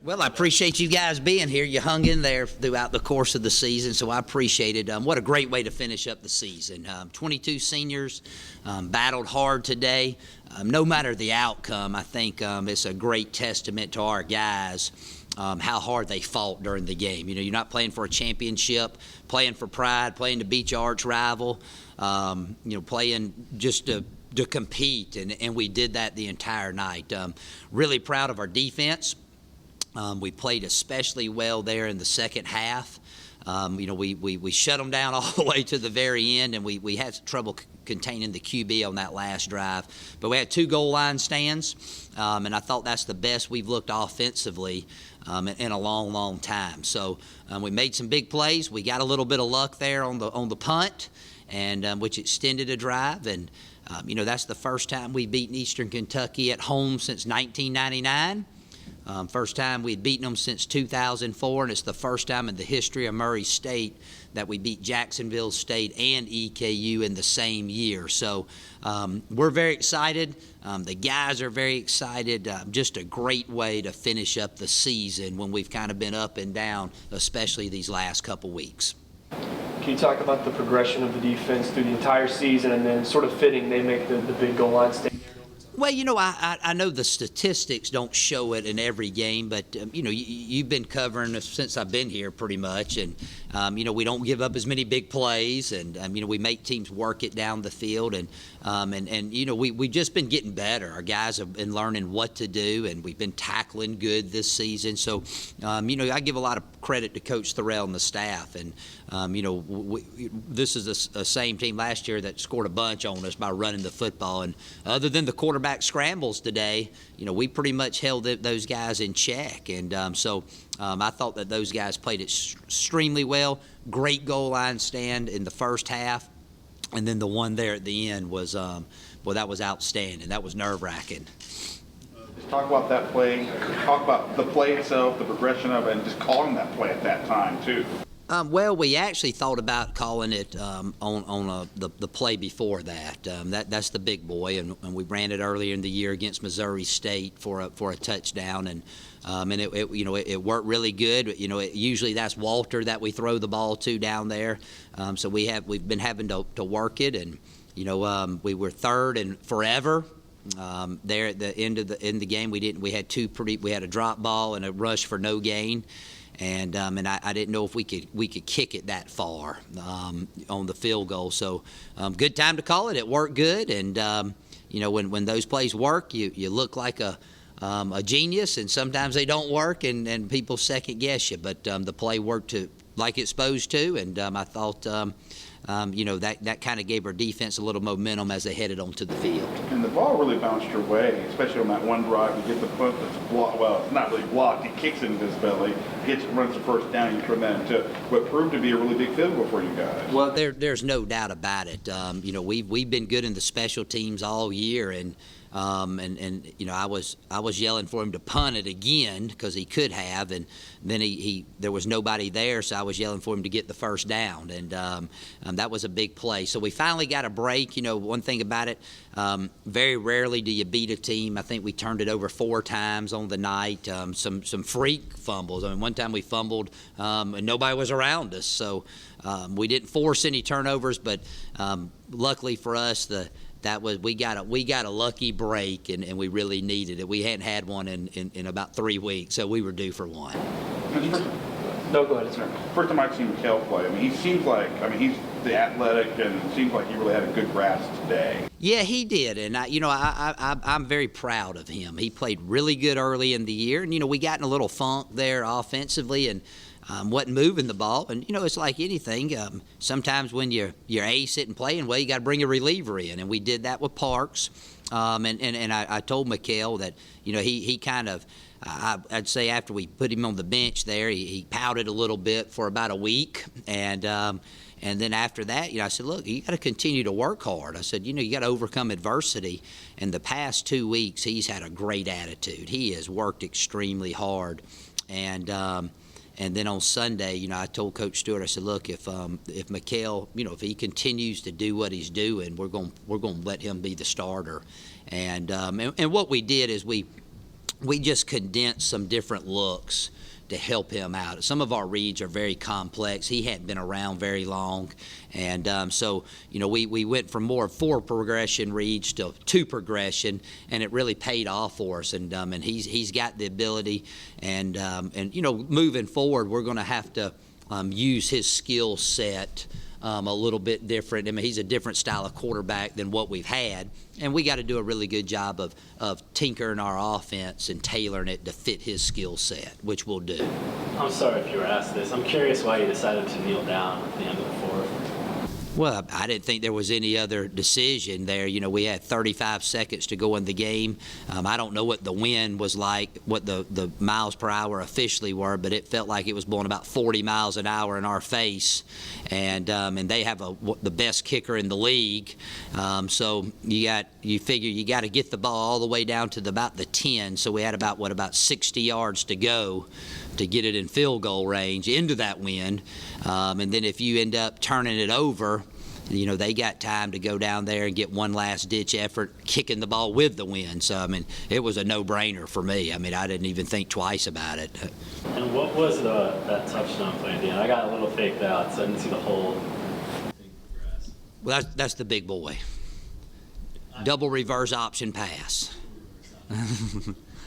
Well, I appreciate you guys being here. You hung in there throughout the course of the season, so I appreciate it. What a great way to finish up the season. 22 seniors battled hard today. No matter the outcome, I think it's a great testament to our guys, how hard they fought during the game. You know, you're not playing for a championship, playing for pride, playing to beat your arch rival, playing just to compete, and we did that the entire night. Really proud of our defense. We played especially well there in the second half. We shut them down all the way to the very end, and we had trouble containing the QB on that last drive. But we had 2 goal line stands, and I thought that's the best we've looked offensively in a long, long time. So we made some big plays. We got a little bit of luck there on the punt, and which extended a drive. And that's the first time we've beaten Eastern Kentucky at home since 1999. First time we'd beaten them since 2004, and it's the first time in the history of Murray State that we beat Jacksonville State and EKU in the same year. So we're very excited. The guys are very excited. Just a great way to finish up the season when we've kind of been up and down, especially these last couple weeks. Can you talk about the progression of the defense through the entire season, and then sort of fitting they make the big goal line stand? Well, I know the statistics don't show it in every game, but, you've been covering us since I've been here pretty much, and, we don't give up as many big plays, and, we make teams work it down the field, and we've just been getting better. Our guys have been learning what to do, and we've been tackling good this season. So, I give a lot of credit to Coach Thorell and the staff, and, this is the same team last year that scored a bunch on us by running the football, and other than the quarterback scrambles today, we pretty much held those guys in check, and so I thought that those guys played extremely well. Great goal line stand in the first half, and then the one there at the end was, that was outstanding. That was nerve-wracking. Just talk about that play. Talk about the play itself, the progression of it, and just calling that play at that time too. Well, we actually thought about calling it on the play before that. That's the big boy, and we ran it earlier in the year against Missouri State for a touchdown, and it worked really good. Usually that's Walter that we throw the ball to down there. So we've been having to work it, and we were third and forever. There at the end of the game, we had a drop ball and a rush for no gain. And I didn't know if we could kick it that far on the field goal. So good time to call it. It worked good, and when those plays work, you look like a genius, and sometimes they don't work, and people second guess you. But the play worked like it's supposed to, and I thought that kind of gave our defense a little momentum as they headed onto the field. And the ball really bounced your way, especially on that one drive. You get the punt that's blocked. Well, it's not really blocked. He kicks it into his belly, runs the first down. You turn that into what proved to be a really big field goal for you guys. Well, there's no doubt about it. We've been good in the special teams all year, and I was yelling for him to punt it again because he could have, and then there was nobody there, so I was yelling for him to get the first down, and that was a big play. So we finally got a break. One thing about it, very rarely do you beat a team. I think we turned it over 4 times on the night. Some freak fumbles. I mean, one time we fumbled and nobody was around us, so we didn't force any turnovers, but luckily for us, we got a lucky break, and we really needed it. We hadn't had one in about 3 weeks, so we were due for one. No, go ahead, sir. First time I've seen Mikhail play. I mean, he seems like, he's the athletic, and it seems like he really had a good grasp today. Yeah, he did, and I'm very proud of him. He played really good early in the year, and we got in a little funk there offensively, and wasn't moving the ball. And it's like anything. Sometimes when you're ace it and playing well, you got to bring a reliever in, and we did that with Parks. And I told Mikhail that he kind of, I'd say after we put him on the bench there, he pouted a little bit for about a week, and then after that, I said, look, you got to continue to work hard. I said, you got to overcome adversity. And the past 2 weeks, he's had a great attitude. He has worked extremely hard, and then on Sunday, I told Coach Stewart, I said, look, if Mikhail, if he continues to do what he's doing, we're going to let him be the starter. And what we did is we we just condensed some different looks to help him out. Some of our reads are very complex. He hadn't been around very long. And so, we went from more 4 progression reads to 2 progression, and it really paid off for us. And he's got the ability. And moving forward, we're going to have to use his skill set a little bit different. I mean, he's a different style of quarterback than what we've had, and we got to do a really good job of tinkering our offense and tailoring it to fit his skill set, which we'll do. I'm sorry if you were asked this. I'm curious why you decided to kneel down at the end of the 4th. Well, I didn't think there was any other decision there. We had 35 seconds to go in the game. I don't know what the wind was like, what the miles per hour officially were, but it felt like it was blowing about 40 miles an hour in our face. And they have the best kicker in the league. So you figure you got to get the ball all the way down to about the 10. So we had about 60 yards to go to get it in field goal range into that wind. And then if you end up turning it over, they got time to go down there and get one last ditch effort kicking the ball with the wind. So, I mean, it was a no-brainer for me. I mean, I didn't even think twice about it. And what was that touchdown play at the end? I got a little faked out, so I didn't see the whole thing progress. Well, that's the big boy. Double reverse option pass.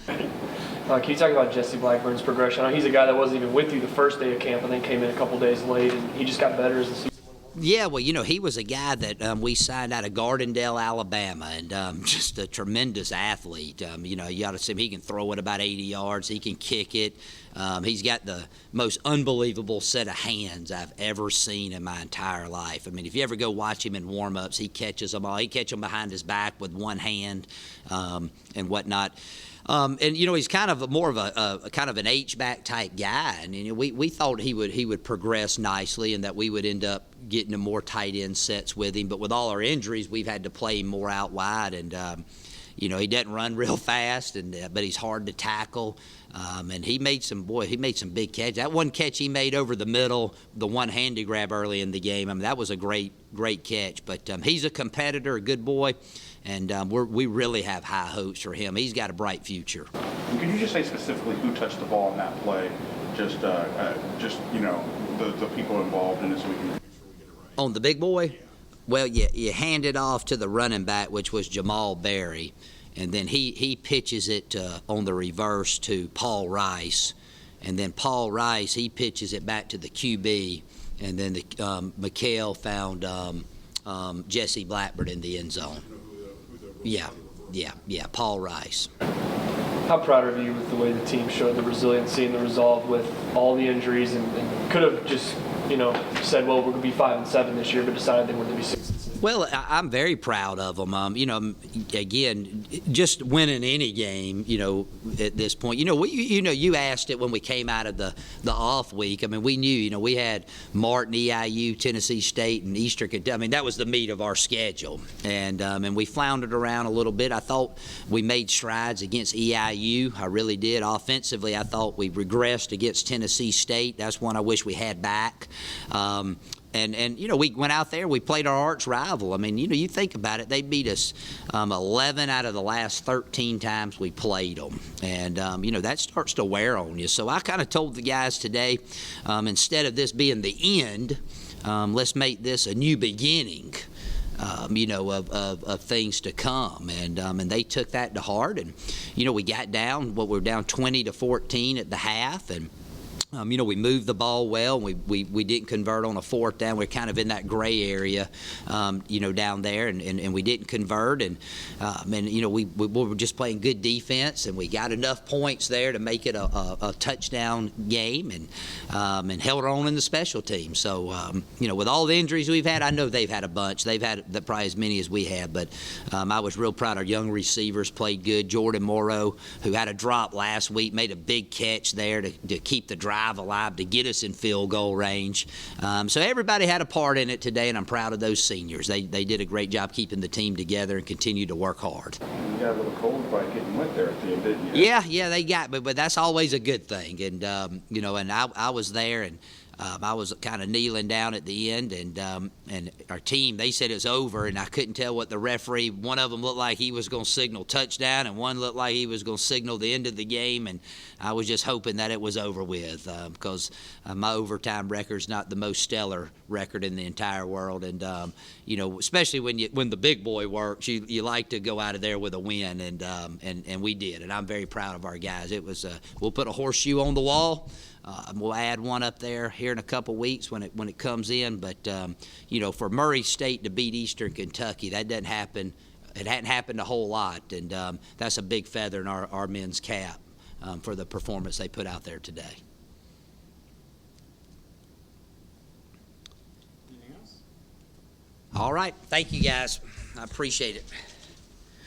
Can you talk about Jesse Blackburn's progression? I know he's a guy that wasn't even with you the first day of camp and then came in a couple days late, and he just got better as the season went on. Yeah, well, he was a guy that we signed out of Gardendale, Alabama, and just a tremendous athlete. You got to see him. He can throw it about 80 yards. He can kick it. He's got the most unbelievable set of hands I've ever seen in my entire life. I mean, if you ever go watch him in warm-ups, he catches them all. He catches them behind his back with one hand and whatnot. And he's kind of more of a kind of an H-back type guy, and we thought he would progress nicely, and that we would end up getting a more tight end sets with him. But with all our injuries, we've had to play him more out wide, and he doesn't run real fast, but he's hard to tackle. And he made some big catches. That one catch he made over the middle, the one-handed grab early in the game, I mean, that was a great catch. But he's a competitor, a good boy. And we really have high hopes for him. He's got a bright future. Could you just say specifically who touched the ball in that play? Just the people involved in it, so we can make sure we get it right. On the big boy? Well, you hand it off to the running back, which was Jamal Berry, and then he pitches it on the reverse to Paul Rice, and then Paul Rice, he pitches it back to the QB, and then McHale found Jesse Blackburn in the end zone. Yeah, Paul Rice. How proud are you with the way the team showed the resiliency and the resolve with all the injuries, and could have just, said, well, we're going to be 5-7 this year, but decided they wanted to be 6-6? Well, I'm very proud of them. Again, just winning any game, at this point. You asked it when we came out of the off week. I mean, we knew, we had Martin, EIU, Tennessee State, and Eastern Kentucky. I mean, that was the meat of our schedule. And we floundered around a little bit. I thought we made strides against EIU. I really did. Offensively, I thought we regressed against Tennessee State. That's one I wish we had back. And we went out there, we played our arch rival. I mean, you think about it, they beat us 11 out of the last 13 times we played them. And, that starts to wear on you. So I kind of told the guys today, instead of this being the end, let's make this a new beginning. Of things to come, and they took that to heart, and we got down. We were down 20-14 at the half, and we moved the ball well, and we didn't convert on a fourth down. We're kind of in that gray area, down there, and we didn't convert, and we were just playing good defense, and we got enough points there to make it a touchdown game, and held on in the special team. So, with all the injuries we've had, I know they've had a bunch. They've had probably as many as we have, but I was real proud. Our young receivers played good. Jordan Morrow, who had a drop last week, made a big catch there to keep the drive alive to get us in field goal range. So everybody had a part in it today, and I'm proud of those seniors. They did a great job keeping the team together and continued to work hard. You got a little cold by getting wet there at the end, didn't you? Yeah, they got, but that's always a good thing. And and I was there, and I was kind of kneeling down at the end, and our team, they said it was over, and I couldn't tell what the referee, one of them looked like he was going to signal touchdown, and one looked like he was going to signal the end of the game, and I was just hoping that it was over with, because my overtime record's not the most stellar record in the entire world, and especially when the big boy works, you like to go out of there with a win, and we did, and I'm very proud of our guys. It was we'll put a horseshoe on the wall. We'll add one up there here in a couple weeks when it comes in. But for Murray State to beat Eastern Kentucky, that doesn't happen. It hadn't happened a whole lot, and that's a big feather in our men's cap for the performance they put out there today. Anything else? All right, thank you guys. I appreciate it.